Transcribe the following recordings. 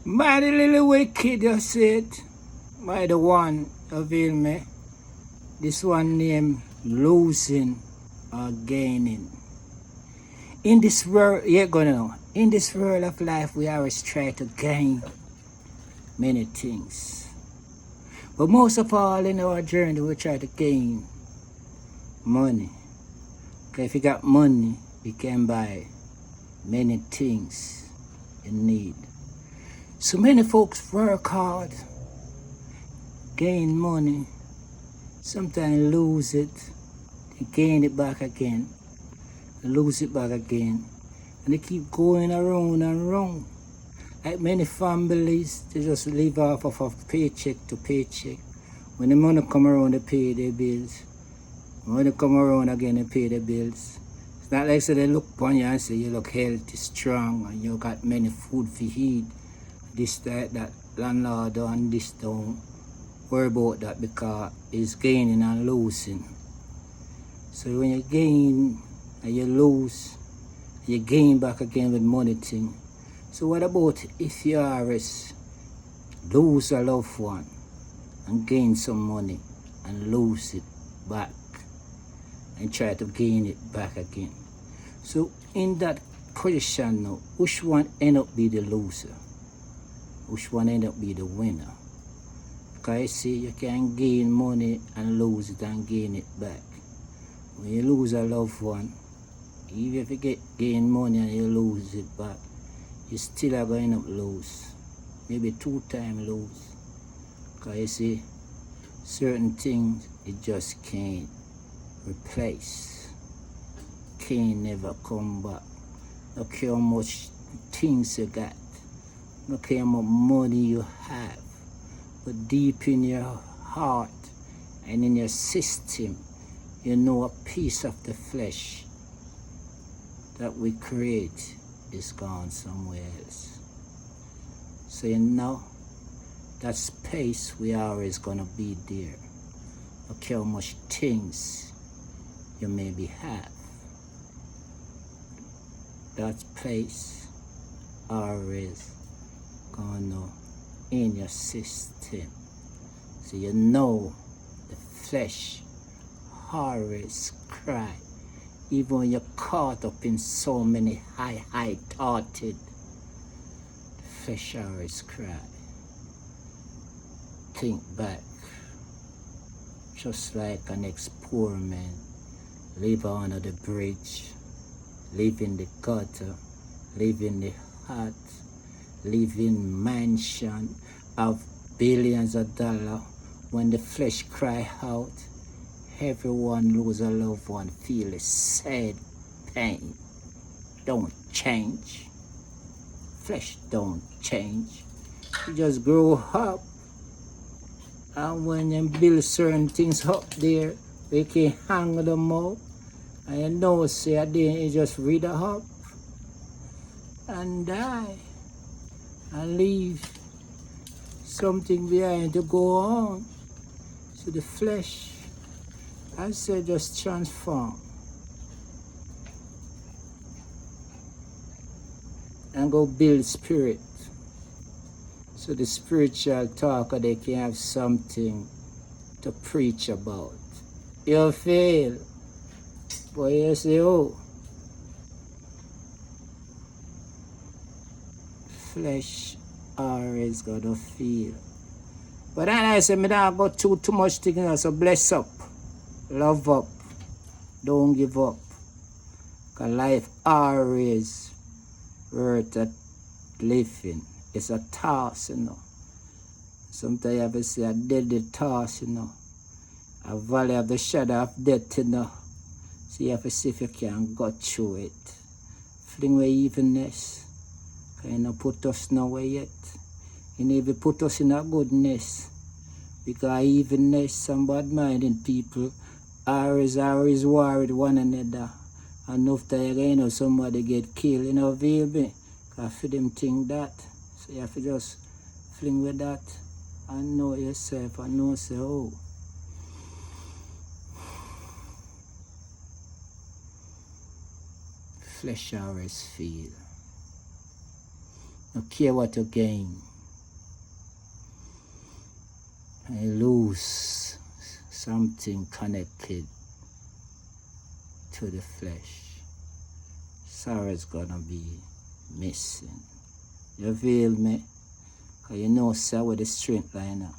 Mighty little wicked, you said. By the one avail me. This one named losing or gaining. In this world, you're gonna know. In this world of life, we always try to gain many things. But most of all in our journey, we try to gain money. Because if you got money, you can buy many things you need. So many folks work hard, gain money, sometimes lose it, they gain it back again, lose it back again, and they keep going around and around. Like many families, they just live off of a paycheck to paycheck. When the money come around, they pay their bills. When they come around again, they pay their bills. It's not like so they look upon you and say you look healthy, strong, and you got many food to eat. This, that landlord and this don't worry about that because it's gaining and losing. So when you gain and you lose, you gain back again with money thing. So what about if you always lose a loved one and gain some money and lose it back and try to gain it back again? So in that position now, which one end up be the loser? Which one end up be the winner? Because you see, you can gain money and lose it and gain it back. When you lose a loved one, even if you gain money and you lose it back, you still are going to lose. Maybe 2 times lose. Because you see, certain things you just can't replace. Can't never come back. Look how much things you got. Look how much money you have. But deep in your heart and in your system, you know a piece of the flesh that we create is gone somewhere else. So you know, that space we always gonna be there. Look how much things you maybe have. That place always gonna in your system. So you know the flesh always cry. Even when you're caught up in so many high thoughted, the flesh always cry. Think back. Just like an ex-poor man, live under the bridge, live in the gutter, live in the hut, live in mansion of billions of dollars. When the flesh cry out, everyone lose a loved one, feel a sad pain. Don't change. Flesh don't change. You just grow up. And when you build certain things up there, we can hang them up. And you know, say, then you just read it up and die and leave something behind to go on. So the flesh, I say, just transform and go build spirit. So the spiritual talker, they can have something to preach about. You fail, but you say, oh, flesh always gonna feel. But then I say, me don't go too much thing, so bless up, love up, don't give up. Because life always worth at living. It's a task, you know. Sometimes you have to say a deadly task, you know. A valley of the shadow of death, you know. So you have to see if you can go through it. Fling away evenness. Because you know put us nowhere yet. You never put us in a goodness. Because evenness and bad-minded people always war with one another. And after you know somebody get killed, you know, avail me. Because for them think that. So you have to just fling with that and know yourself and know, say, oh, flesh always feel. No care what you gain, I lose something connected to the flesh. Sorrow's gonna be missing. You feel me? Cause you know, sir, where the strength line up.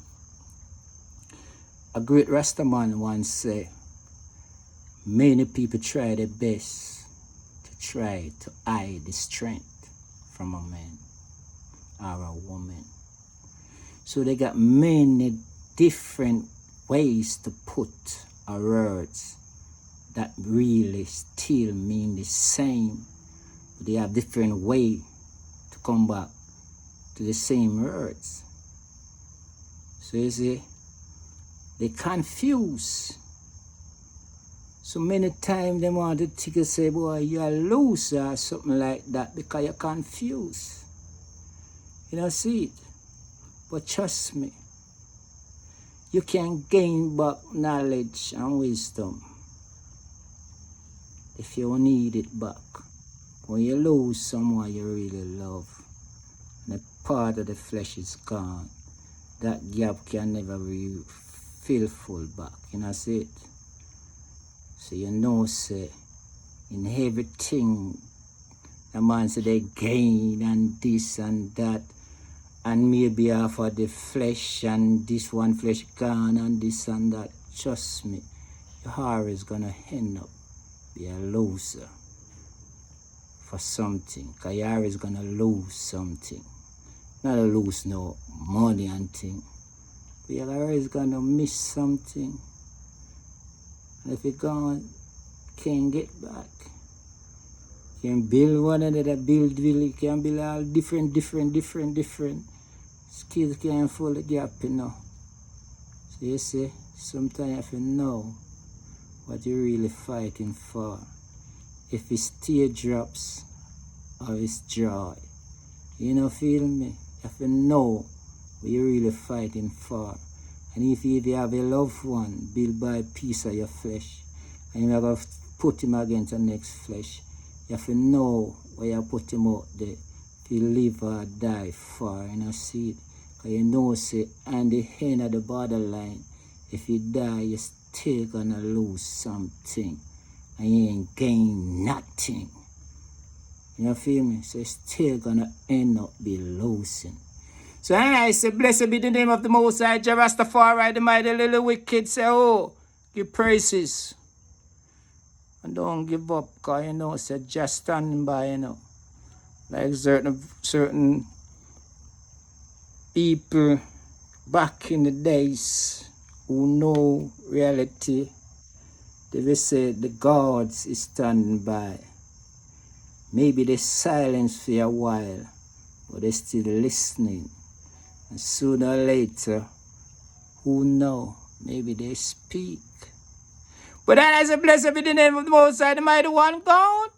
A great Rastaman once said, many people try their best to try to hide the strength from a man or a woman. So they got many different ways to put our words that really still mean the same. They have different way to come back to the same words. So you see, they confuse. So many times they want to take and say, boy, you're a loser or something like that because you're confused. You don't see it. But trust me, you can gain back knowledge and wisdom if you need it back. When you lose someone you really love, and a part of the flesh is gone, that gap can never be filled full back. You know, see it? So you know, say, in everything, the man say they gain and this and that, and maybe half of the flesh and this one flesh gone and this and that. Trust me, your heart is gonna end up be a loser for something. Cause your heart is gonna lose something. Not to lose no money and thing. But your heart is gonna miss something. And if you're gone, can't get back. You can build one another, you can build all different. Skills can't fill the gap, you know. So you see, sometimes you have to know what you're really fighting for. If it's teardrops or it's joy. You know, feel me? You have to know what you're really fighting for. And if you have a loved one built by a piece of your flesh, and you have to put him against the next flesh, you have to know where you put him out there. If you live or die for, you know, see it. Because you know, say, and the end of the borderline, if you die, you're still gonna lose something. And you ain't gain nothing. You know, feel me? So you're still gonna end up be losing. So I say, blessed be the name of the Most High, Jah Rastafari, the mighty little wicked. Say, oh, give praises. And don't give up, because you know, say, just standing by, you know. Like certain people back in the days who know reality, they will say the gods is standing by. Maybe they silence for a while, but they still listening. And sooner or later, who know, maybe they speak. But then I say, blessed be the name of the Most High, the mighty one God.